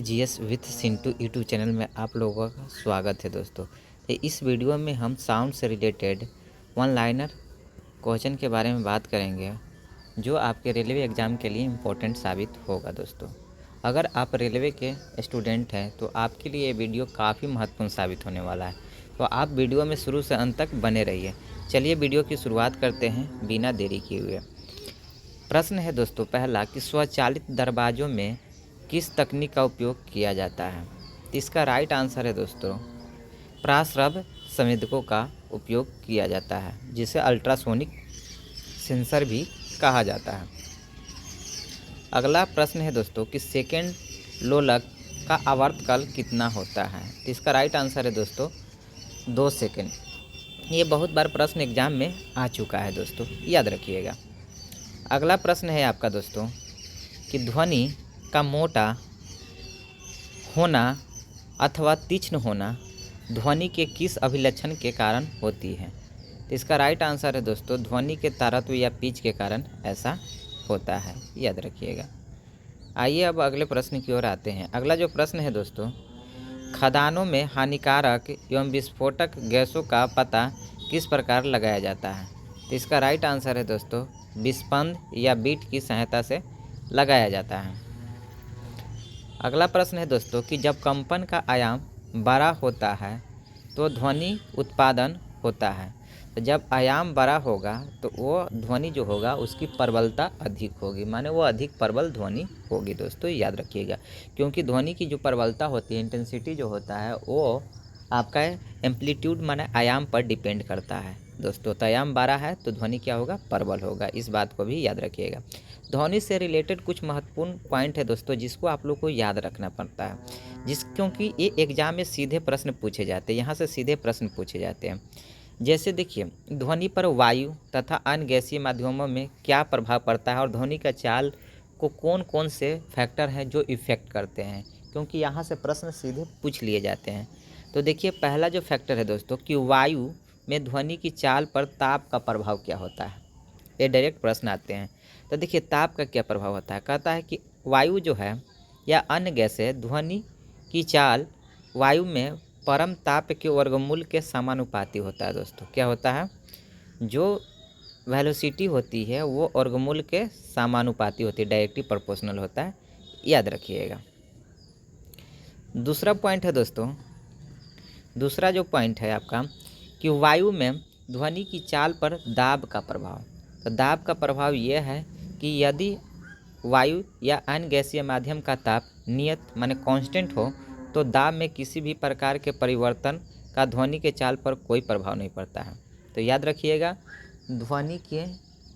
GS with Sintu YouTube channel में आप लोगों का स्वागत है दोस्तों। तो इस वीडियो में हम साउंड से रिलेटेड वन लाइनर क्वेश्चन के बारे में बात करेंगे जो आपके रेलवे एग्ज़ाम के लिए इम्पोर्टेंट साबित होगा दोस्तों। अगर आप रेलवे के स्टूडेंट हैं तो आपके लिए ये वीडियो काफ़ी महत्वपूर्ण साबित होने वाला है, तो आप वीडियो में शुरू से अंत तक बने रहिए। चलिए वीडियो की शुरुआत करते हैं बिना देरी किए हुए। प्रश्न है दोस्तों पहला कि स्वचालित दरवाज़ों में किस तकनीक का उपयोग किया जाता है। तो इसका राइट आंसर है दोस्तों प्राश्रव्य संवेदकों का उपयोग किया जाता है, जिसे अल्ट्रासोनिक सेंसर भी कहा जाता है। अगला प्रश्न है दोस्तों कि सेकेंड लोलक का आवर्तकाल कितना होता है। तो इसका राइट आंसर है दोस्तों 2 सेकेंड। ये बहुत बार प्रश्न एग्जाम में आ चुका है दोस्तों, याद रखिएगा। अगला प्रश्न है आपका दोस्तों कि ध्वनि का मोटा होना अथवा तीक्ष्ण होना ध्वनि के किस अभिलक्षण के कारण होती है। तो इसका राइट आंसर है दोस्तों ध्वनि के तारत्व या पिच के कारण ऐसा होता है, याद रखिएगा। आइए अब अगले प्रश्न की ओर आते हैं। अगला जो प्रश्न है दोस्तों, खदानों में हानिकारक एवं विस्फोटक गैसों का पता किस प्रकार लगाया जाता है। तो इसका राइट आंसर है दोस्तों विस्पंद या बीट की सहायता से लगाया जाता है। अगला प्रश्न है दोस्तों कि जब कंपन का आयाम बड़ा होता है तो ध्वनि उत्पादन होता है। तो जब आयाम बड़ा होगा तो वो ध्वनि जो होगा उसकी प्रबलता अधिक होगी, माने वो अधिक प्रबल ध्वनि होगी दोस्तों, याद रखिएगा। क्योंकि ध्वनि की जो प्रबलता होती है, इंटेंसिटी जो होता है, वो आपका एम्पलीट्यूड माने आयाम पर डिपेंड करता है दोस्तों। तो आयाम बड़ा है तो ध्वनि क्या होगा, प्रबल होगा। इस बात को भी याद रखिएगा। ध्वनि से रिलेटेड कुछ महत्वपूर्ण पॉइंट है दोस्तों जिसको आप लोग को याद रखना पड़ता है, क्योंकि ये एग्जाम में सीधे प्रश्न पूछे जाते हैं, यहाँ से सीधे प्रश्न पूछे जाते हैं। जैसे देखिए, ध्वनि पर वायु तथा अन्य गैसीय माध्यमों में क्या प्रभाव पड़ता है और ध्वनि का चाल को कौन कौन से फैक्टर हैं जो इफ़ेक्ट करते हैं, क्योंकि यहाँ से प्रश्न सीधे पूछ लिए जाते हैं। तो देखिए, पहला जो फैक्टर है दोस्तों कि वायु में ध्वनि की चाल पर ताप का प्रभाव क्या होता है, ये डायरेक्ट प्रश्न आते हैं। तो देखिए, ताप का क्या प्रभाव होता है, कहता है कि वायु जो है या अन्य गैसें ध्वनि की चाल वायु में परम ताप के वर्गमूल के समानुपाती होता है दोस्तों। क्या होता है, जो वेलोसिटी होती है वो वर्गमूल के समानुपाती होती है, डायरेक्टली प्रोपोर्शनल होता है, याद रखिएगा। दूसरा पॉइंट है दोस्तों, दूसरा जो पॉइंट है आपका कि वायु में ध्वनि की चाल पर दाब का प्रभाव। तो दाब का प्रभाव यह है कि यदि वायु या अन्य गैसीय माध्यम का ताप नियत माने कांस्टेंट हो तो दाब में किसी भी प्रकार के परिवर्तन का ध्वनि के चाल पर कोई प्रभाव नहीं पड़ता है। तो याद रखिएगा, ध्वनि के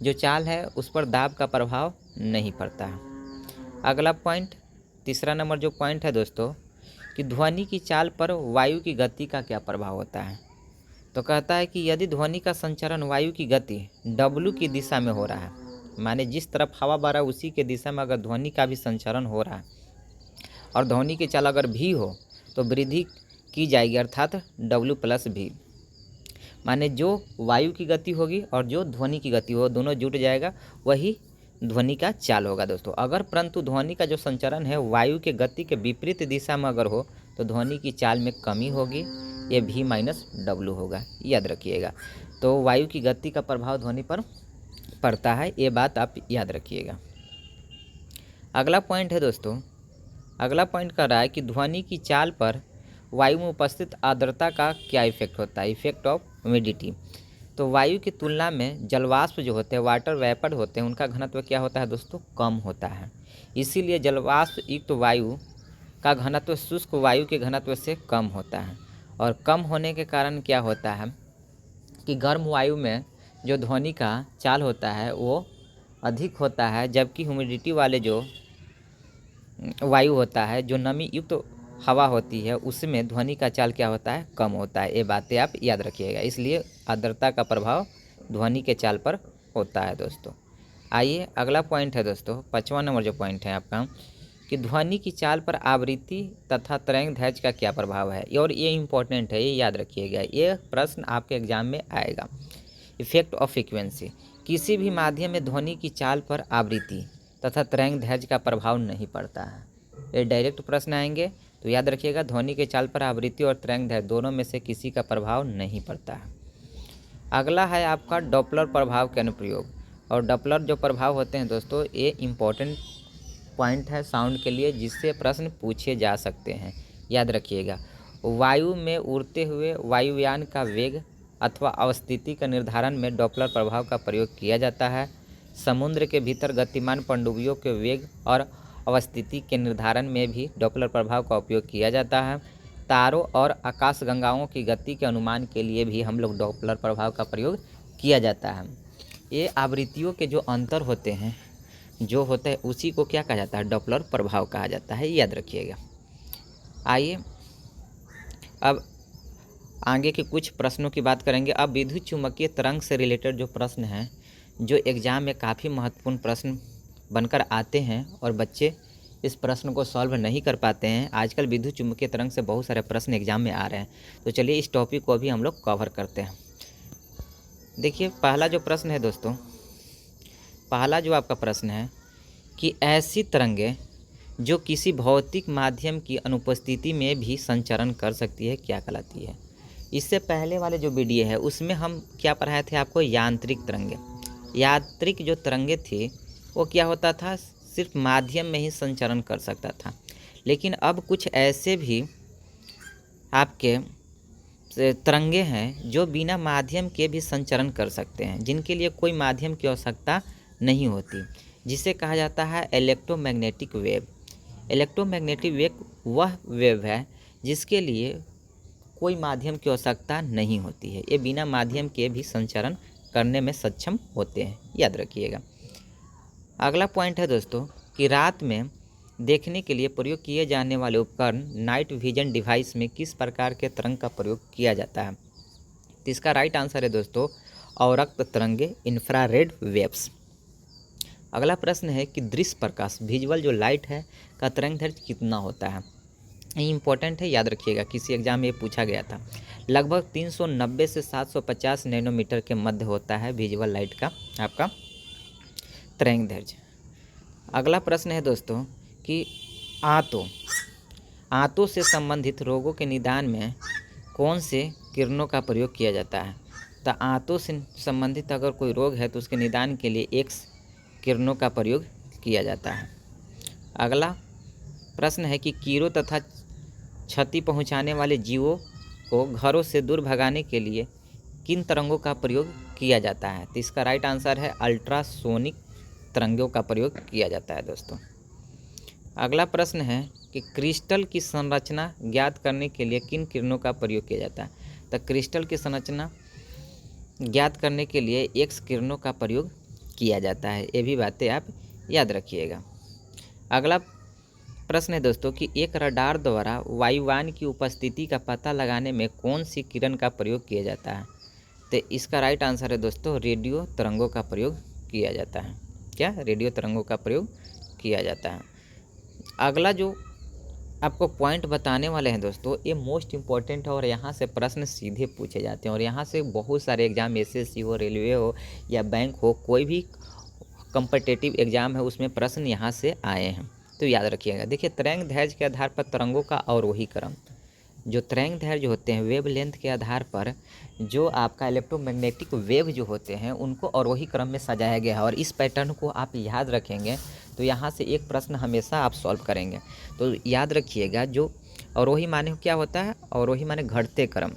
जो चाल है उस पर दाब का प्रभाव नहीं पड़ता है। अगला पॉइंट, तीसरा नंबर जो पॉइंट है दोस्तों कि ध्वनि की चाल पर वायु की गति का क्या प्रभाव होता है। तो कहता है कि यदि ध्वनि का संचरण वायु की गति W की दिशा में हो रहा है, माने जिस तरफ हवा बह रहा है उसी के दिशा में अगर ध्वनि का भी संचरण हो रहा है और ध्वनि की चाल अगर भी हो तो वृद्धि की जाएगी, अर्थात W+V, माने जो वायु की गति होगी और जो ध्वनि की गति हो दोनों जुट जाएगा, वही ध्वनि का चाल होगा दोस्तों। अगर परंतु ध्वनि का जो संचरण है वायु के गति के विपरीत दिशा में अगर हो तो ध्वनि की चाल में कमी होगी, ये V-W होगा, याद रखिएगा। तो वायु की गति का प्रभाव ध्वनि पर पड़ता है, ये बात आप याद रखिएगा। अगला पॉइंट है दोस्तों, अगला पॉइंट कर रहा है कि ध्वनि की चाल पर वायु में उपस्थित आर्द्रता का क्या इफेक्ट होता है, इफेक्ट ऑफ ह्यूमिडिटी। तो वायु की तुलना में जलवाष्प जो होते हैं, वाटर वेपर होते हैं, उनका घनत्व क्या होता है दोस्तों, कम होता है। इसीलिए जलवाष्प युक्त वायु का घनत्व शुष्क वायु के घनत्व से कम होता है, और कम होने के कारण क्या होता है कि गर्म वायु में जो ध्वनि का चाल होता है वो अधिक होता है, जबकि ह्यूमिडिटी वाले जो वायु होता है, जो नमी युक्त हवा होती है, उसमें ध्वनि का चाल क्या होता है, कम होता है। ये बातें आप याद रखिएगा। इसलिए आर्द्रता का प्रभाव ध्वनि के चाल पर होता है दोस्तों। आइए अगला पॉइंट है दोस्तों, 5वां नंबर जो पॉइंट है आपका कि ध्वनि की चाल पर आवृत्ति तथा तरंग दैर्ध्य का क्या प्रभाव है, और ये इंपॉर्टेंट है, ये याद रखिएगा, ये प्रश्न आपके एग्जाम में आएगा। इफेक्ट ऑफ फ्रीक्वेंसी, किसी भी माध्यम में ध्वनि की चाल पर आवृत्ति तथा तरंग दैर्ध्य का प्रभाव नहीं पड़ता है। ये डायरेक्ट प्रश्न आएंगे। तो याद रखिएगा, ध्वनि के चाल पर आवृत्ति और तरंगदैर्घ्य दोनों में से किसी का प्रभाव नहीं पड़ता है। अगला है आपका डॉपलर प्रभाव के अनुप्रयोग। और डॉपलर जो प्रभाव होते हैं दोस्तों, ये इम्पोर्टेंट पॉइंट है साउंड के लिए, जिससे प्रश्न पूछे जा सकते हैं। याद रखिएगा, वायु में उड़ते हुए वायुयान का वेग अथवा अवस्थिति का निर्धारण में डॉपलर प्रभाव का प्रयोग किया जाता है। समुद्र के भीतर गतिमान पनडुब्बियों के वेग और अवस्थिति के निर्धारण में भी डॉपलर प्रभाव का उपयोग किया जाता है। तारों और आकाशगंगाओं की गति के अनुमान के लिए भी हम लोग डॉपलर प्रभाव का प्रयोग किया जाता है। ये आवृत्तियों के जो अंतर होते हैं, जो होता है, उसी को क्या कहा जाता है? डॉपलर प्रभाव कहा जाता है। याद रखिएगा। आइए अब आगे के कुछ प्रश्नों की बात करेंगे। अब विद्युत चुम्बकीय तरंग से रिलेटेड जो प्रश्न हैं, जो एग्ज़ाम में काफ़ी महत्वपूर्ण प्रश्न बनकर आते हैं और बच्चे इस प्रश्न को सॉल्व नहीं कर पाते हैं। आजकल विद्युत चुम्बकीय तरंग से बहुत सारे प्रश्न एग्जाम में आ रहे हैं, तो चलिए इस टॉपिक को भी हम लोग कवर करते हैं। देखिए, पहला जो प्रश्न है दोस्तों, पहला जो आपका प्रश्न है कि ऐसी तरंगें जो किसी भौतिक माध्यम की अनुपस्थिति में भी संचरण कर सकती है, क्या कहलाती है? इससे पहले वाले जो वीडियो है उसमें हम क्या पढ़ाए थे आपको? यांत्रिक तरंगें। यांत्रिक जो तरंगें थी वो क्या होता था? सिर्फ माध्यम में ही संचरण कर सकता था। लेकिन अब कुछ ऐसे भी आपके तरंगे हैं जो बिना माध्यम के भी संचरण कर सकते हैं, जिनके लिए कोई माध्यम की आवश्यकता नहीं होती, जिसे कहा जाता है इलेक्ट्रोमैग्नेटिक वेव। इलेक्ट्रोमैग्नेटिक वेव वह वेव है जिसके लिए कोई माध्यम की आवश्यकता नहीं होती है। ये बिना माध्यम के भी संचरण करने में सक्षम होते हैं। याद रखिएगा। अगला पॉइंट है दोस्तों कि रात में देखने के लिए प्रयोग किए जाने वाले उपकरण नाइट विजन डिवाइस में किस प्रकार के तरंग का प्रयोग किया जाता है? तो इसका राइट आंसर है दोस्तों अवरक्त तरंगे, इंफ्रारेड वेव्स। अगला प्रश्न है कि दृश्य प्रकाश, विजुअल जो लाइट है, का तरंगदैर्घ्य कितना होता है? ये इंपॉर्टेंट है, याद रखिएगा, किसी एग्जाम में ये पूछा गया था। लगभग 390 से 750 नैनोमीटर के मध्य होता है विजुअल लाइट का आपका तरंगदैर्घ्य। अगला प्रश्न है दोस्तों कि आंतों से संबंधित रोगों के निदान में कौन से किरणों का प्रयोग किया जाता है? तो आंतों से संबंधित अगर कोई रोग है तो उसके निदान के लिए एक्स किरणों का प्रयोग किया जाता है। अगला प्रश्न है कि कीड़ों तथा क्षति पहुंचाने वाले जीवों को घरों से दूर भगाने के लिए किन तरंगों का प्रयोग किया जाता है? तो इसका राइट आंसर है अल्ट्रासोनिक तरंगों का प्रयोग किया जाता है दोस्तों। अगला प्रश्न है कि क्रिस्टल की संरचना ज्ञात करने के लिए किन किरणों का प्रयोग किया जाता है? तो क्रिस्टल की संरचना ज्ञात करने के लिए एक्स किरणों का प्रयोग किया जाता है। ये भी बातें आप याद रखिएगा। अगला प्रश्न है दोस्तों कि एक रडार द्वारा वायुयान की उपस्थिति का पता लगाने में कौन सी किरण का प्रयोग किया जाता है? तो इसका राइट आंसर है दोस्तों रेडियो तरंगों का प्रयोग किया जाता है। क्या? रेडियो तरंगों का प्रयोग किया जाता है। अगला जो आपको पॉइंट बताने वाले हैं दोस्तों, ये मोस्ट इम्पॉर्टेंट है और यहाँ से प्रश्न सीधे पूछे जाते हैं और यहाँ से बहुत सारे एग्जाम, एसएससी हो, रेलवे हो या बैंक हो, कोई भी कॉम्पिटिटिव एग्जाम है उसमें प्रश्न यहाँ से आए हैं, तो याद रखिएगा। देखिए, तरंगदैर्घ्य के आधार पर तरंगों का अवरोही क्रम, जो तरंगदैर्घ्य होते हैं वेव लेंथ के आधार पर जो आपका इलेक्ट्रोमैग्नेटिक वेव जो होते हैं उनको अवरोही क्रम में सजाया गया है और इस पैटर्न को आप याद रखेंगे तो यहाँ से एक प्रश्न हमेशा आप सॉल्व करेंगे। तो याद रखिएगा, जो अवरोही माने क्या होता है? अवरोही माने घटते क्रम,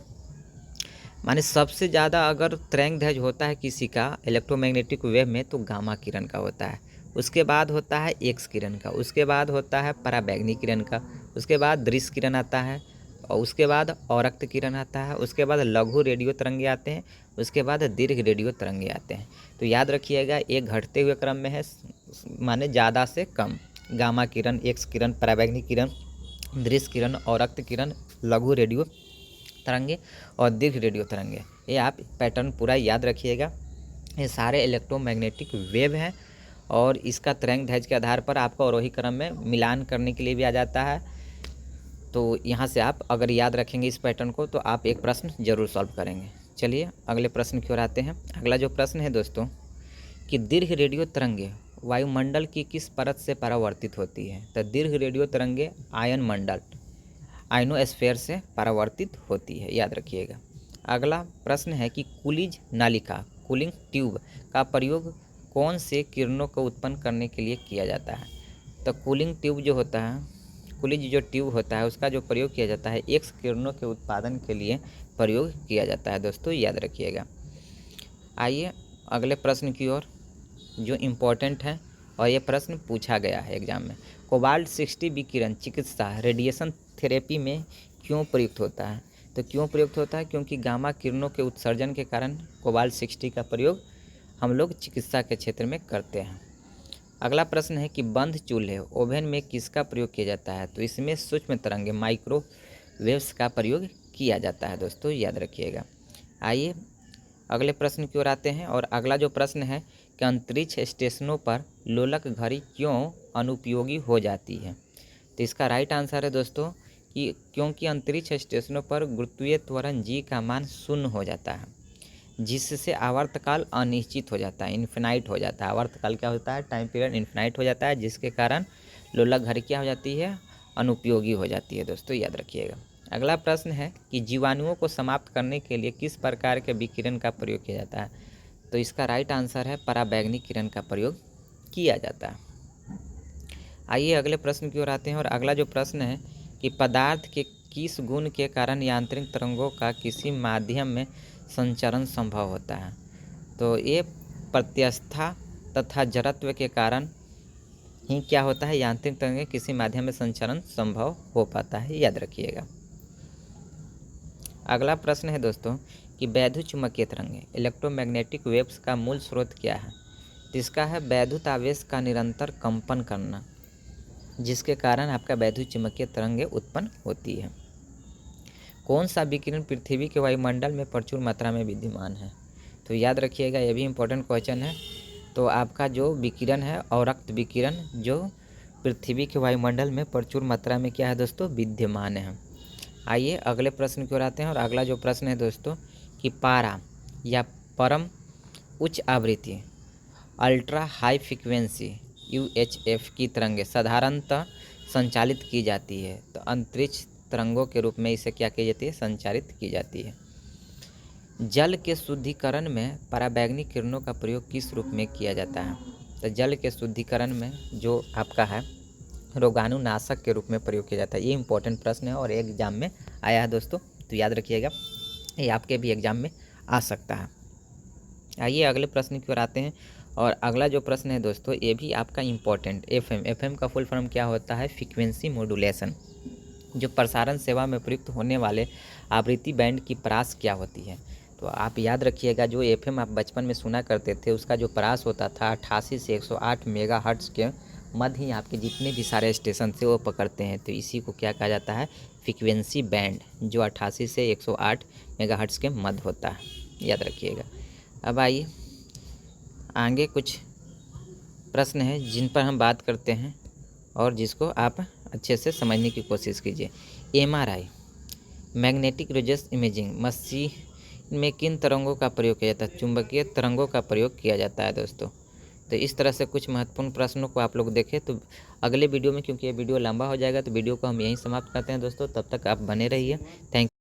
माने सबसे ज़्यादा अगर तरंगदैर्घ्य होता है किसी का इलेक्ट्रोमैग्नेटिक वेव में तो गामा किरण का होता है, उसके बाद होता है एक्स किरण का, उसके बाद होता है पराबैंगनी किरण का, उसके बाद दृश्य किरण आता है और उसके बाद अवरक्त किरण आता है, उसके बाद लघु रेडियो तरंगे आते हैं, उसके बाद दीर्घ रेडियो तरंगे आते हैं। तो याद रखिएगा, एक घटते हुए क्रम में है, माने ज़्यादा से कम। गामा किरण, एक्स किरण, पराबैंगनी किरण, दृश्य किरण, अवरक्त किरण, लघु रेडियो तरंगे और दीर्घ रेडियो तरंगे। ये आप पैटर्न पूरा याद रखिएगा। ये सारे इलेक्ट्रोमैग्नेटिक वेव हैं और इसका तरंगदैर्घ्य के आधार पर आपको अवरोही क्रम में मिलान करने के लिए भी आ जाता है। तो यहाँ से आप अगर याद रखेंगे इस पैटर्न को तो आप एक प्रश्न जरूर सॉल्व करेंगे। चलिए अगले प्रश्न की ओर आते हैं। अगला जो प्रश्न है दोस्तों कि दीर्घ रेडियो तरंगे वायुमंडल की किस परत से परावर्तित होती है? तो दीर्घ रेडियो तरंगे आयन मंडल आयनोस्फीयर से परावर्तित होती है, याद रखिएगा। अगला प्रश्न है कि कूलिज नालिका कूलिंग ट्यूब का प्रयोग कौन से किरणों को उत्पन्न करने के लिए किया जाता है? तो कूलिंग ट्यूब जो होता है, कूलिज जो ट्यूब होता है उसका जो प्रयोग किया जाता है एक्स किरणों के उत्पादन के लिए प्रयोग किया जाता है दोस्तों, याद रखिएगा। आइए अगले प्रश्न की ओर, जो इम्पोर्टेंट है और ये प्रश्न पूछा गया है एग्जाम में। कोबाल्ट 60 विकिरण चिकित्सा रेडिएशन थेरेपी में क्यों प्रयुक्त होता है? तो क्यों प्रयुक्त होता है? क्योंकि गामा किरणों के उत्सर्जन के कारण कोबाल्ट 60 का प्रयोग हम लोग चिकित्सा के क्षेत्र में करते हैं। अगला प्रश्न है कि बंद चूल्हे ओवन में किसका प्रयोग किया जाता है? तो इसमें सूक्ष्म तरंगे माइक्रोवेव्स का प्रयोग किया जाता है दोस्तों, याद रखिएगा। आइए अगले प्रश्न की ओर आते हैं, और अगला जो प्रश्न है कि अंतरिक्ष स्टेशनों पर लोलक घड़ी क्यों अनुपयोगी हो जाती है? तो इसका राइट आंसर है दोस्तों कि क्योंकि अंतरिक्ष स्टेशनों पर गुरुत्वीय त्वरण जी का मान 0 हो जाता है, जिससे आवर्तकाल अनिश्चित हो जाता है, इन्फिनाइट हो जाता है। आवर्तकाल क्या होता है? टाइम पीरियड इन्फिनाइट हो जाता है, जिसके कारण लोलक घड़ी क्या हो जाती है? अनुपयोगी हो जाती है दोस्तों, याद रखिएगा। अगला प्रश्न है कि जीवाणुओं को समाप्त करने के लिए किस प्रकार के विकिरण का प्रयोग किया जाता है? तो इसका राइट आंसर है पराबैंगनी किरण का प्रयोग किया जाता है। आइए अगले प्रश्न की ओर आते हैं, और अगला जो प्रश्न है कि पदार्थ के किस गुण के कारण यांत्रिक तरंगों का किसी माध्यम में संचरण संभव होता है? तो ये प्रत्यस्थता तथा जड़त्व के कारण ही क्या होता है? यांत्रिक तरंगें किसी माध्यम में संचरण संभव हो पाता है, याद रखिएगा। अगला प्रश्न है दोस्तों कि वैद्युत चुम्बकीय तरंगें इलेक्ट्रोमैग्नेटिक वेव्स का मूल स्रोत क्या है? तो इसका है वैद्युत आवेश का निरंतर कंपन करना, जिसके कारण आपका वैद्युत चुम्बकीय तरंगें उत्पन्न होती है। कौन सा विकिरण पृथ्वी के वायुमंडल में प्रचुर मात्रा में विद्यमान है? तो याद रखिएगा, यह भी इम्पोर्टेंट क्वेश्चन है। तो आपका जो विकिरण है अवरक्त विकिरण, जो पृथ्वी के वायुमंडल में प्रचुर मात्रा में क्या है दोस्तों? विद्यमान है। आइए अगले प्रश्न की ओर आते हैं, और अगला जो प्रश्न है दोस्तों कि पारा या परम उच्च आवृत्ति अल्ट्रा हाई फ्रिक्वेंसी UHF की तरंगें साधारणतः संचालित की जाती है। तो अंतरिक्ष तरंगों के रूप में इसे क्या की जाती है? संचालित की जाती है। जल के शुद्धिकरण में पराबैंगनी किरणों का प्रयोग किस रूप में किया जाता है? तो जल के शुद्धिकरण में जो आपका है रोगाणुनाशक के रूप में प्रयोग किया जाता है। ये इंपॉर्टेंट प्रश्न है और एग्जाम में आया है दोस्तों, तो याद रखिएगा, ये आपके भी एग्जाम में आ सकता है। आइए अगले प्रश्न की ओर आते हैं, और अगला जो प्रश्न है दोस्तों ये भी आपका इम्पोर्टेंट FM का फुल फॉर्म क्या होता है? Frequency modulation. जो प्रसारण सेवा में प्रयुक्त होने वाले आवृत्ति बैंड की परास क्या होती है? तो आप याद रखिएगा, जो FM आप बचपन में सुना करते थे उसका जो परास होता था 88 से 108 मेगाहर्ट्ज़ के मध्य ही आपके जितने भी सारे स्टेशन थे वो पकड़ते हैं। तो इसी को क्या कहा जाता है? फ्रीक्वेंसी बैंड, जो 88 से 108 मेगाहर्ट्ज़ के मध्य होता है, याद रखिएगा। अब आइए आगे कुछ प्रश्न हैं जिन पर हम बात करते हैं और जिसको आप अच्छे से समझने की कोशिश कीजिए। MRI magnetic resonance imaging machine में किन तरंगों का प्रयोग किया जाता है? चुंबकीय तरंगों का प्रयोग किया जाता है दोस्तों। तो इस तरह से कुछ महत्वपूर्ण प्रश्नों को आप लोग देखें। तो अगले वीडियो में, क्योंकि ये वीडियो लंबा हो जाएगा, तो वीडियो को हम यहीं समाप्त करते हैं दोस्तों। तब तक आप बने रहिए। थैंक